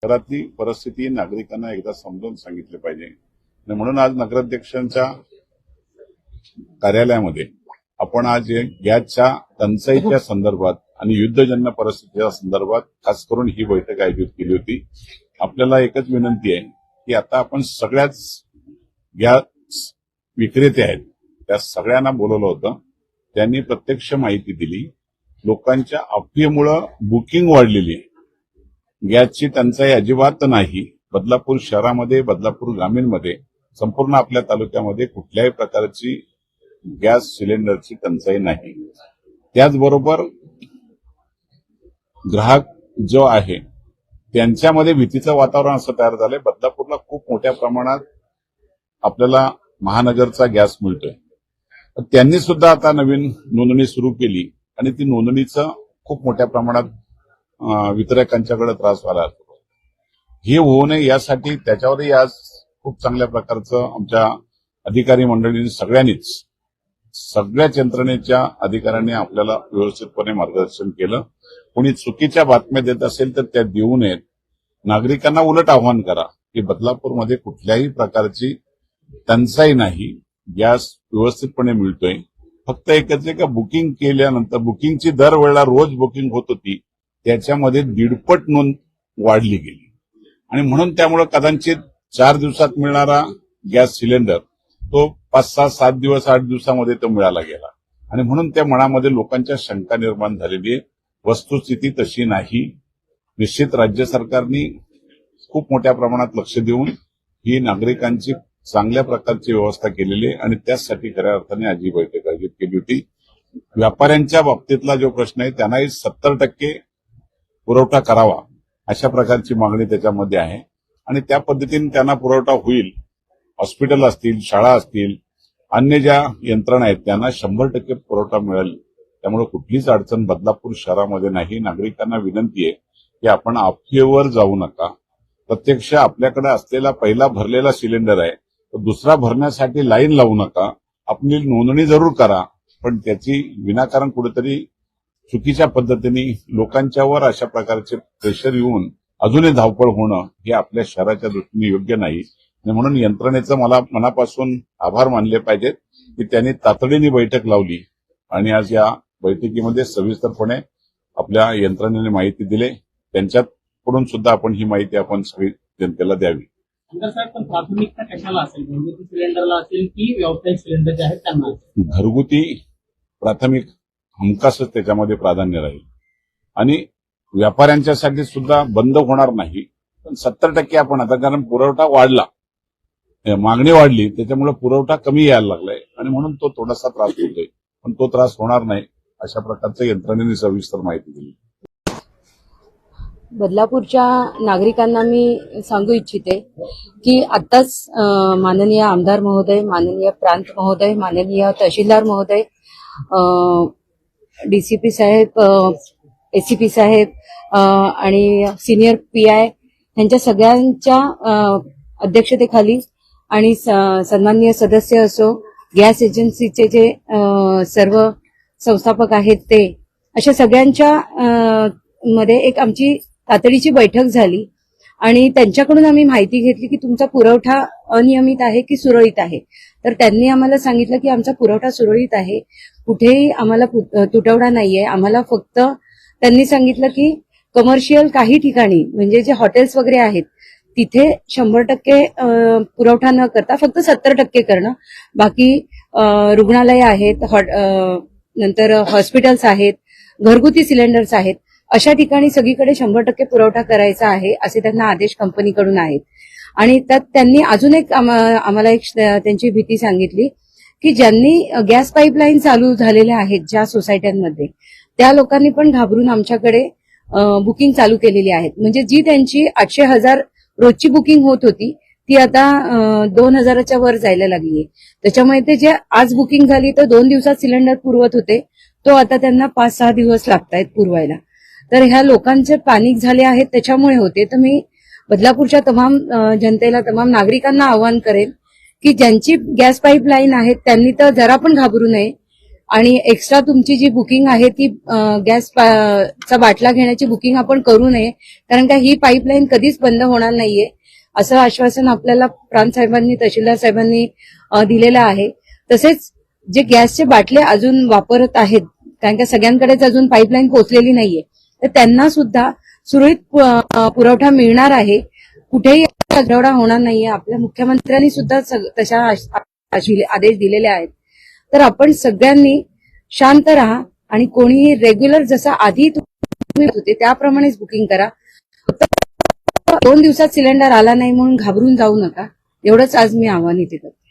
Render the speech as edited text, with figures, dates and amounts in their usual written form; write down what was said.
शहरातली परिस्थिती नागरिकांना एकदा समजावून सांगितली पाहिजे आणि म्हणून आज नगराध्यक्षांच्या कार्यालयामध्ये आपण आज गॅसच्या टंचाईच्या संदर्भात आणि युद्धजन्य परिस्थितीच्या संदर्भात खास करून ही बैठक आयोजित केली होती। आपल्याला एकच विनंती आहे की आता आपण सगळ्याच गॅस विक्रेते आहेत त्या सगळ्यांना बोलवलं होतं, त्यांनी प्रत्यक्ष माहिती दिली। लोकांच्या अफवेमुळे बुकिंग वाढलेली आहे, गॅसची टंचाई अजिबात नाही। बदलापूर शहरामध्ये, बदलापूर ग्रामीणमध्ये, संपूर्ण आपल्या तालुक्यामध्ये कुठल्याही प्रकारची गॅस सिलेंडरची टंचाई नाही। त्याचबरोबर ग्राहक जो आहे त्यांच्यामध्ये भीतीचं वातावरण असं तयार झालंय। बदलापूरला खूप मोठ्या प्रमाणात आपल्याला महानगरचा गॅस मिळतोय, त्यांनी सुद्धा आता नवीन नोंदणी सुरू केली आणि ती नोंदणीचं खूप मोठ्या प्रमाणात वितरकांच्याकडे त्रास व्हायला लागतो। हे होऊ नये यासाठी त्याच्यावरही आज खूप चांगल्या प्रकारचं आमच्या अधिकारी मंडळींनी सगळ्यांनीच, सगळ्याच यंत्रणेच्या अधिकाऱ्यांनी आपल्याला व्यवस्थितपणे मार्गदर्शन केलं। कोणी चुकीच्या बातम्या देत असेल तर त्या देऊ नयेत। नागरिकांना उलट आवाहन करा की बदलापूरमध्ये कुठल्याही प्रकारची टंचाई नाही, गॅस व्यवस्थितपणे मिळतोय। फक्त एकच आहे का बुकिंग केल्यानंतर बुकिंगची दरवेळेला रोज बुकिंग होत होती, त्याच्यामध्ये 1.5 नोंद वाढली गेली आणि म्हणून त्यामुळे कदाचित 4 दिवसात मिळणारा गॅस सिलेंडर तो 5, 6, 7 दिवस, 8 दिवसामध्ये तो मिळाला गेला आणि म्हणून त्या मनामध्ये लोकांच्या शंका निर्माण झालेली आहे। वस्तुस्थिती तशी नाही। निश्चित राज्य सरकारने खूप मोठ्या प्रमाणात लक्ष देऊन ही नागरिकांची चांगल्या प्रकारची व्यवस्था केलेली आहे आणि त्याचसाठी खऱ्या अर्थाने आज ही बैठक आयोजित केली होती। व्यापाऱ्यांच्या बाबतीतला जो प्रश्न आहे त्यांनाही 70% पुरवठा करावा अशा प्रकारची मागणी त्याच्यामध्ये आहे आणि त्या पद्धतीने त्यांना पुरवठा होईल। हॉस्पिटल असतील, शाळा असतील, अन्य ज्या यंत्रणा आहेत त्यांना 100% पुरवठा मिळेल। त्यामुळे कुठलीच अडचण बदलापूर शहरामध्ये नाही। नागरिकांना विनंती आहे की आपण अफवेवर जाऊ नका। प्रत्यक्ष आपल्याकडे असलेला पहिला भरलेला सिलेंडर आहे तो दुसरा भरण्यासाठी लाईन लावू नका। आपली नोंदणी जरूर करा, पण त्याची विनाकारण कुठेतरी चुकीच्या पद्धतीने लोकांच्यावर अशा प्रकारचे प्रेशर येऊन अजूनही धावपळ होणं हे आपल्या शहराच्या दृष्टीने योग्य नाही आणि म्हणून यंत्रणेचं मला मनापासून आभार मानले पाहिजेत की त्यांनी तातडीने बैठक लावली आणि आज या बैठकीमध्ये सविस्तरपणे आपल्या यंत्रणेने माहिती दिली। त्यांच्याकडून सुद्धा आपण ही माहिती आपण सगळी जनतेला द्यावी। साहेब, पण प्राथमिकता कशाला असेल? घरगुती सिलेंडरला असेल की व्यावसायिक सिलेंडर जे आहेत त्यांना? घरगुती प्राथमिक हमखासच त्याच्यामध्ये प्राधान्य राहील आणि व्यापाऱ्यांच्यासाठी सुद्धा बंद होणार नाही, पण 70% आपण आता, कारण पुरवठा वाढला, मागणी वाढली, त्याच्यामुळे पुरवठा कमी यायला लागलाय आणि म्हणून तो थोडासा त्रास होतोय, पण तो त्रास होणार नाही अशा प्रकारच्या यंत्रणेने सविस्तर माहिती दिली। बदलापूरच्या नागरिकांना मी सांगू इच्छिते की आत्ताच माननीय आमदार महोदय, माननीय प्रांत महोदय, माननीय तहसीलदार महोदय, डीसीपी साहेब, एसीपी साहेब आणि सिनियर पीआय यांच्या सगळ्यांच्या अध्यक्षतेखाली आणि सन्माननीय सदस्य असो, गॅस एजन्सीचे जे सर्व संस्थापक आहेत ते, अशा सगळ्यांच्या मध्ये एक आमची तातडीची बैठक झाली आणि त्यांच्याकडून आम्ही माहिती घेतली की तुमचा पुरवठा अनियमित आहे की सुरळीत आहे। तर त्यांनी आम्हाला सांगितलं की आमचा पुरवठा सुरळीत आहे, कुठेही आम्हाला तुटवडा नाहीये। आम्हाला फक्त त्यांनी सांगितलं की कमर्शियल काही ठिकाणी म्हणजे जे हॉटेल्स वगैरे आहेत तिथे 100% पुरवठा न करता फक्त 70% करणं, बाकी रुग्णालय आहेत, नंतर हॉस्पिटल्स आहेत, घरगुती सिलेंडर्स आहेत, अशा ठिकाणी सगळीकडे 100% पुरवठा करायचा आहे असे त्यांना आदेश कंपनीकडून आहेत। आणि त्यात त्यांनी अजून एक आम्हाला एक त्यांची भीती सांगितली की ज्यांनी गॅस पाईपलाईन चालू झालेल्या आहेत ज्या सोसायट्यांमध्ये, त्या लोकांनी पण घाबरून आमच्याकडे बुकिंग चालू केलेली आहेत। म्हणजे जी त्यांची 800,000 रोजची बुकिंग होत होती ती आता 2,000च्या वर जायला लागली आहे। त्याच्यामुळे ते जे आज बुकिंग झाली तर 2 दिवसात सिलेंडर पुरवत होते, तो आता त्यांना 5-6 दिवस लागतायत पुरवायला। तर ह्या लोकांचे पॅनिक झाले आहेत त्याच्यामुळे होते। तर मी बदलापूरच्या तमाम जनतेला, तमाम नागरिकांना आवाहन करेन की ज्यांची गॅस पाईपलाईन आहेत त्यांनी तर जरा पण घाबरू नये। आणि एक्स्ट्रा तुमची जी बुकिंग आहे ती गॅस चा बाटला घेण्याची बुकिंग आपण करू नये, कारण का ही पाईपलाईन कधीच बंद होणार नाहीये असं आश्वासन आपल्याला प्रांत साहेबांनी, तहसीलदार साहेबांनी दिलेलं आहे. तसेच जे गॅसचे बाटले अजून वापरत आहेत, कारण का सगळ्यांकडेच अजून पाईपलाईन पोहोचलेली नाहीये, तर त्यांना सुद्धा सुरळीत पुरवठा मिळणार आहे. कुठेही आठवडा होणार नाहीये. आपल्या मुख्यमंत्र्यांनी सुद्धा तशा आदेश दिलेले आहेत. तर आपण सगळ्यांनी शांत राहा आणि कोणीही रेग्युलर जसं आधी तुम्ही होते त्याप्रमाणेच बुकिंग करा. 2 दिवसात सिलेंडर आला नाही म्हणून घाबरून जाऊ नका. एवढंच आज मी आव्हान इथे करते.